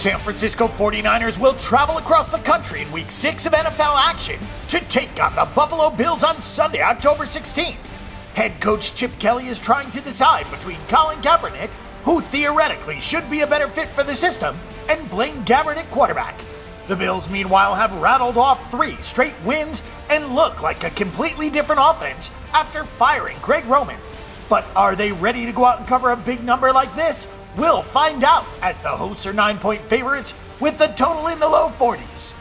San Francisco 49ers will travel across the country in Week 6 of NFL action to take on the Buffalo Bills on Sunday, October 16th. Head coach Chip Kelly is trying to decide between Colin Kaepernick, who theoretically should be a better fit for the system, and Blaine Gabbert at quarterback. The Bills, meanwhile, have rattled off 3 straight wins and look like a completely different offense after firing Greg Roman. But are they ready to go out and cover a big number like this? We'll find out, as the hosts are 9-point favorites with the total in the low 40s.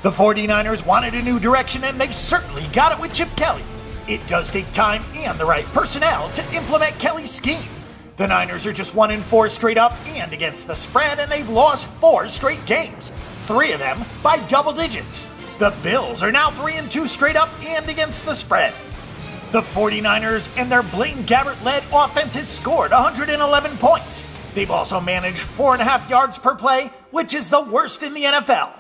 The 49ers wanted a new direction, and they certainly got it with Chip Kelly. It does take time and the right personnel to implement Kelly's scheme. The Niners are just 1-4 straight up and against the spread, and they've lost 4 straight games, 3 of them by double digits. The Bills are now 3-2 straight up and against the spread. The 49ers and their Blaine Gabbert-led offense has scored 111 points. They've also managed 4.5 yards per play, which is the worst in the NFL.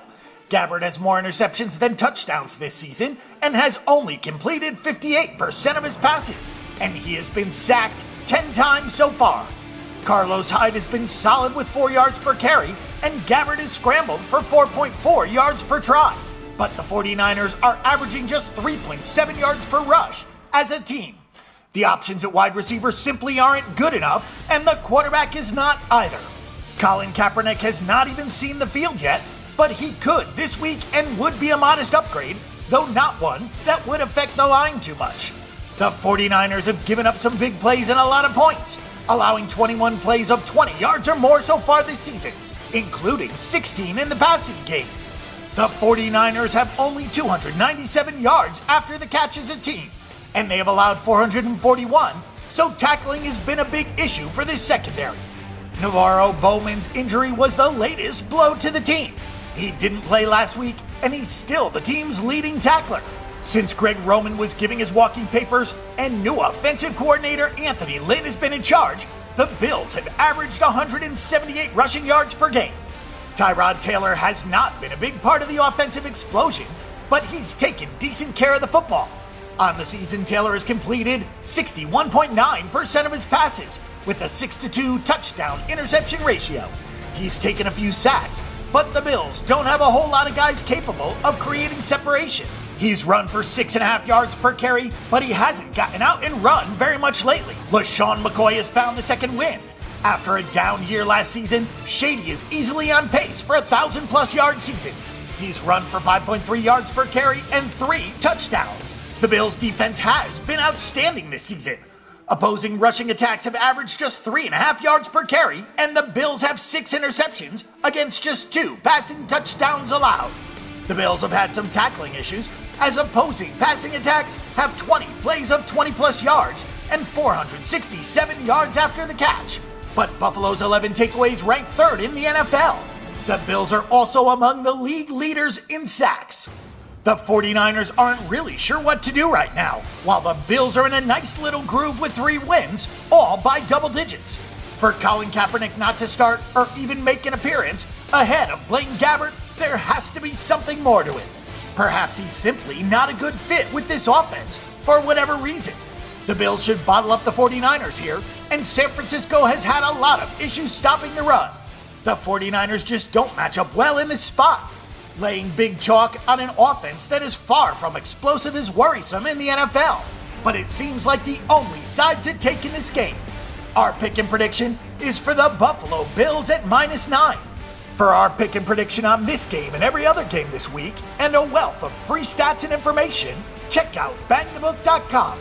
Gabbert has more interceptions than touchdowns this season and has only completed 58% of his passes, and he has been sacked 10 times so far. Carlos Hyde has been solid with 4 yards per carry, and Gabbert has scrambled for 4.4 yards per try. But the 49ers are averaging just 3.7 yards per rush as a team. The options at wide receiver simply aren't good enough, and the quarterback is not either. Colin Kaepernick has not even seen the field yet, but he could this week and would be a modest upgrade, though not one that would affect the line too much. The 49ers have given up some big plays and a lot of points, allowing 21 plays of 20 yards or more so far this season, including 16 in the passing game. The 49ers have only 297 yards after the catch as a team, and they have allowed 441, so tackling has been a big issue for this secondary. Navarro Bowman's injury was the latest blow to the team. He didn't play last week, and he's still the team's leading tackler. Since Greg Roman was giving his walking papers and new offensive coordinator Anthony Lynn has been in charge, the Bills have averaged 178 rushing yards per game. Tyrod Taylor has not been a big part of the offensive explosion, but he's taken decent care of the football. On the season, Taylor has completed 61.9% of his passes with a 6-2 touchdown interception ratio. He's taken a few sacks, but the Bills don't have a whole lot of guys capable of creating separation. He's run for 6.5 yards per carry, but he hasn't gotten out and run very much lately. LaShawn McCoy has found the second wind. After a down year last season, Shady is easily on pace for a 1,000-plus yard season. He's run for 5.3 yards per carry and 3 touchdowns. The Bills' defense has been outstanding this season. Opposing rushing attacks have averaged just 3.5 yards per carry, and the Bills have 6 interceptions against just 2 passing touchdowns allowed. The Bills have had some tackling issues, as opposing passing attacks have 20 plays of 20-plus yards and 467 yards after the catch. But Buffalo's 11 takeaways rank 3rd in the NFL. The Bills are also among the league leaders in sacks. The 49ers aren't really sure what to do right now, while the Bills are in a nice little groove with 3 wins, all by double digits. For Colin Kaepernick not to start or even make an appearance ahead of Blaine Gabbert, there has to be something more to it. Perhaps he's simply not a good fit with this offense for whatever reason. The Bills should bottle up the 49ers here, and San Francisco has had a lot of issues stopping the run. The 49ers just don't match up well in this spot. Laying big chalk on an offense that is far from explosive is worrisome in the NFL, but it seems like the only side to take in this game. Our pick and prediction is for the Buffalo Bills at -9. For our pick and prediction on this game and every other game this week, and a wealth of free stats and information, check out bangthebook.com.